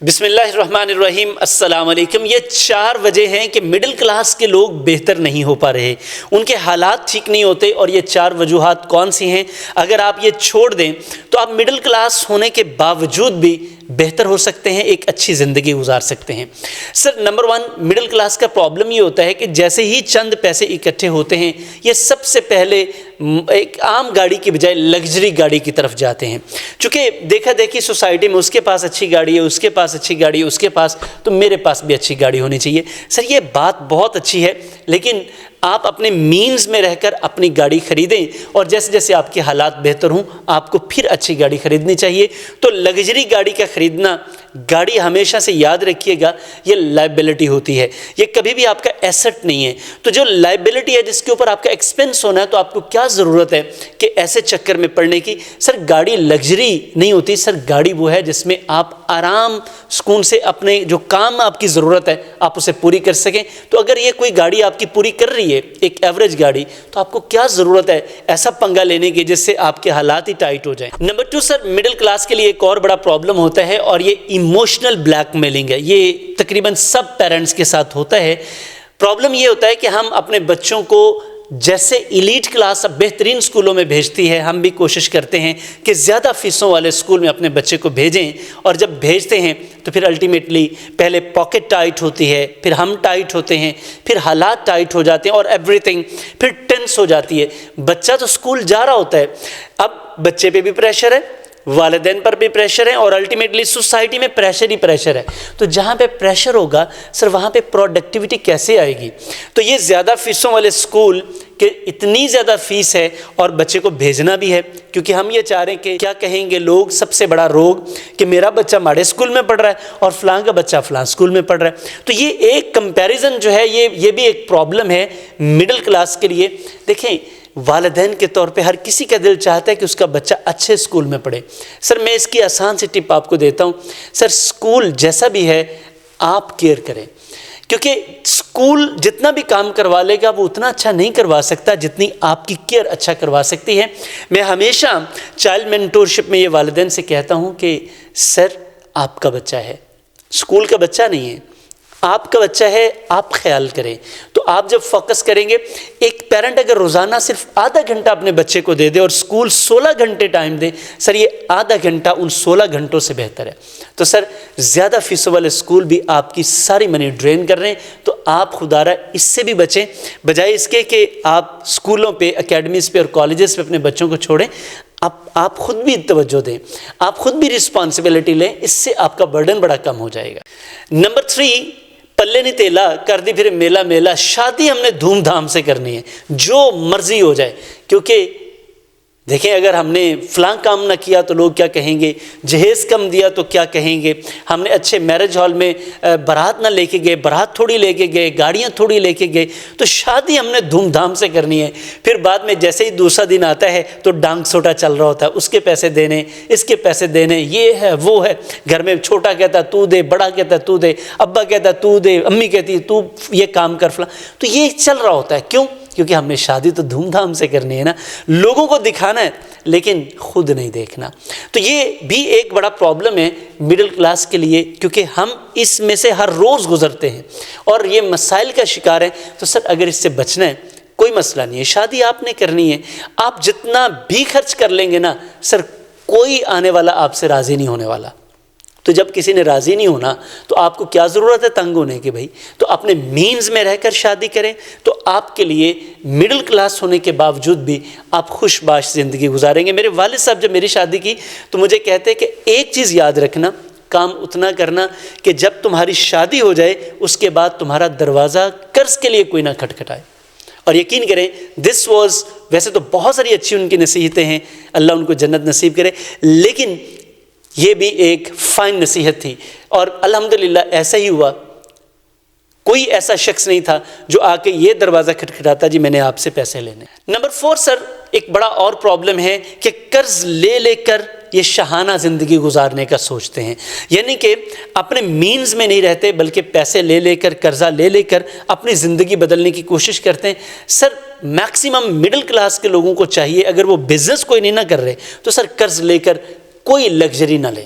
بسم اللہ الرحمن الرحیم، السلام علیکم۔ یہ 4 وجہ ہیں کہ مڈل کلاس کے لوگ بہتر نہیں ہو پا رہے، ان کے حالات ٹھیک نہیں ہوتے، اور یہ 4 وجوہات کون سی ہیں؟ اگر آپ یہ چھوڑ دیں تو آپ مڈل کلاس ہونے کے باوجود بھی بہتر ہو سکتے ہیں، ایک اچھی زندگی گزار سکتے ہیں۔ سر نمبر 1، مڈل کلاس کا پرابلم یہ ہوتا ہے کہ جیسے ہی چند پیسے اکٹھے ہوتے ہیں، یہ سب سے پہلے ایک عام گاڑی کی بجائے لگژری گاڑی کی طرف جاتے ہیں۔ چونکہ دیکھا دیکھی سوسائٹی میں اس کے پاس اچھی گاڑی ہے، اس کے پاس اچھی گاڑی ہے، اس کے پاس، تو میرے پاس بھی اچھی گاڑی ہونی چاہیے۔ سر یہ بات بہت اچھی ہے، لیکن آپ اپنے مینز میں رہ کر اپنی گاڑی خریدیں، اور جیسے جیسے آپ کے حالات بہتر ہوں آپ کو پھر اچھی گاڑی خریدنی چاہیے۔ تو لگژری گاڑی کا خریدنا، گاڑی ہمیشہ سے یاد رکھیے گا، یہ لائبلٹی ہوتی ہے، یہ کبھی بھی آپ کا ایسٹ نہیں ہے۔ تو جو لائبلٹی ہے جس کے اوپر آپ کا ایکسپینس ہونا ہے، تو آپ کو کیا ضرورت ہے کہ ایسے چکر میں پڑنے کی؟ سر گاڑی لگژری نہیں ہوتی، سر گاڑی وہ ہے جس میں آپ آرام سکون سے اپنے جو کام آپ کی ضرورت ہے آپ اسے پوری کر سکیں۔ تو اگر یہ کوئی گاڑی آپ کی پوری کر رہی ہے، ایک ایوریج گاڑی، تو آپ کو کیا ضرورت ہے ایسا پنگا لینے کی جس سے آپ کے حالات ہی ٹائٹ ہو جائیں؟ نمبر 2، سر مڈل کلاس کے لیے ایک اور بڑا پرابلم ہوتا ہے، اور یہ ایموشنل بلیک میلنگ ہے۔ یہ تقریباً سب پیرنٹس کے ساتھ ہوتا ہے۔ پرابلم یہ ہوتا ہے کہ ہم اپنے بچوں کو جیسے ایلیٹ کلاس بہترین سکولوں میں بھیجتی ہے، ہم بھی کوشش کرتے ہیں کہ زیادہ فیسوں والے سکول میں اپنے بچے کو بھیجیں، اور جب بھیجتے ہیں تو پھر الٹیمیٹلی پہلے پاکٹ ٹائٹ ہوتی ہے، پھر ہم ٹائٹ ہوتے ہیں، پھر حالات ٹائٹ ہو جاتے ہیں، اور ایوری تھنگ پھر ٹینس ہو جاتی ہے۔ بچہ تو سکول جا رہا ہوتا ہے، اب بچے پہ بھی پریشر ہے، والدین پر بھی پریشر ہے، اور الٹیمیٹلی سوسائٹی میں پریشر ہی پریشر ہے۔ تو جہاں پہ پریشر ہوگا سر وہاں پہ پروڈکٹیوٹی کیسے آئے گی؟ تو یہ زیادہ فیسوں والے سکول کہ اتنی زیادہ فیس ہے، اور بچے کو بھیجنا بھی ہے، کیونکہ ہم یہ چاہ رہے ہیں کہ کیا کہیں گے لوگ، سب سے بڑا روگ کہ میرا بچہ ماڑے سکول میں پڑھ رہا ہے اور فلاں کا بچہ فلاں سکول میں پڑھ رہا ہے۔ تو یہ ایک کمپیریزن جو ہے یہ بھی ایک پرابلم ہے مڈل کلاس کے لیے۔ دیکھیں والدین کے طور پہ ہر کسی کا دل چاہتا ہے کہ اس کا بچہ اچھے سکول میں پڑھے۔ سر میں اس کی آسان سی ٹپ آپ کو دیتا ہوں، سر سکول جیسا بھی ہے آپ کیئر کریں، کیونکہ سکول جتنا بھی کام کروا لے گا وہ اتنا اچھا نہیں کروا سکتا جتنی آپ کی کیئر اچھا کروا سکتی ہے۔ میں ہمیشہ چائلڈ مینٹورشپ میں یہ والدین سے کہتا ہوں کہ سر آپ کا بچہ ہے، سکول کا بچہ نہیں ہے، آپ کا بچہ ہے، آپ خیال کریں۔ تو آپ جب فوکس کریں گے، ایک پیرنٹ اگر روزانہ صرف آدھا گھنٹہ اپنے بچے کو دے دے اور سکول 16 گھنٹے ٹائم دے، سر یہ آدھا گھنٹہ ان 16 گھنٹوں سے بہتر ہے۔ تو سر زیادہ فیسوں والے سکول بھی آپ کی ساری منی ڈرین کر رہے ہیں، تو آپ خدا رہا اس سے بھی بچیں، بجائے اس کے کہ آپ سکولوں پہ، اکیڈمیز پہ اور کالجز پہ اپنے بچوں کو چھوڑیں۔ آپ خود بھی توجہ دیں، آپ خود بھی رسپانسبلٹی لیں، اس سے آپ کا برڈن بڑا کم ہو جائے گا۔ نمبر 3، پلے نہیں تیلا کر دی پھر میلا میلا۔ شادی ہم نے دھوم دھام سے کرنی ہے، جو مرضی ہو جائے، کیونکہ دیکھیں اگر ہم نے فلاں کام نہ کیا تو لوگ کیا کہیں گے، جہیز کم دیا تو کیا کہیں گے، ہم نے اچھے میرج ہال میں بارات نہ لے کے گئے، بارات تھوڑی لے کے گئے، گاڑیاں تھوڑی لے کے گئے۔ تو شادی ہم نے دھوم دھام سے کرنی ہے۔ پھر بعد میں جیسے ہی دوسرا دن آتا ہے تو ڈانگ سوٹا چل رہا ہوتا ہے، اس کے پیسے دینے، اس کے پیسے دینے، یہ ہے وہ ہے۔ گھر میں چھوٹا کہتا ہے تو دے، بڑا کہتا ہے تو دے، ابا کہتا ہے تو دے، امی کہتی ہے تو یہ کام کر فلاں۔ تو یہ چل رہا ہوتا ہے، کیوں؟ کیونکہ ہم نے شادی تو دھوم دھام سے کرنی ہے نا، لوگوں کو دکھانا ہے لیکن خود نہیں دیکھنا۔ تو یہ بھی ایک بڑا پرابلم ہے مڈل کلاس کے لیے، کیونکہ ہم اس میں سے ہر روز گزرتے ہیں اور یہ مسائل کا شکار ہیں۔ تو سر اگر اس سے بچنا ہے کوئی مسئلہ نہیں ہے، شادی آپ نے کرنی ہے، آپ جتنا بھی خرچ کر لیں گے نا سر، کوئی آنے والا آپ سے راضی نہیں ہونے والا۔ تو جب کسی نے راضی نہیں ہونا تو آپ کو کیا ضرورت ہے تنگ ہونے کی بھائی؟ تو اپنے مینز میں رہ کر شادی کریں، تو آپ کے لیے مڈل کلاس ہونے کے باوجود بھی آپ خوش باش زندگی گزاریں گے۔ میرے والد صاحب جب میری شادی کی تو مجھے کہتے کہ ایک چیز یاد رکھنا، کام اتنا کرنا کہ جب تمہاری شادی ہو جائے اس کے بعد تمہارا دروازہ قرض کے لیے کوئی نہ کھٹکھٹائے۔ اور یقین کریں دس واز، ویسے تو بہت ساری اچھی ان کی نصیحتیں ہیں، اللہ ان کو جنت نصیب کرے، لیکن یہ بھی ایک فائن نصیحت تھی، اور الحمدللہ ایسا ہی ہوا۔ کوئی ایسا شخص نہیں تھا جو آ کے یہ دروازہ کھٹکھٹاتا جی میں نے آپ سے پیسے لینے۔ نمبر 4، سر ایک بڑا اور پرابلم ہے کہ قرض لے لے کر یہ شاہانہ زندگی گزارنے کا سوچتے ہیں، یعنی کہ اپنے مینز میں نہیں رہتے بلکہ پیسے لے لے کر، قرضہ لے لے کر اپنی زندگی بدلنے کی کوشش کرتے ہیں۔ سر میکسیمم مڈل کلاس کے لوگوں کو چاہیے، اگر وہ بزنس کوئی نہیں نہ کر رہے تو سر قرض لے کر کوئی لگژری نہ لیں،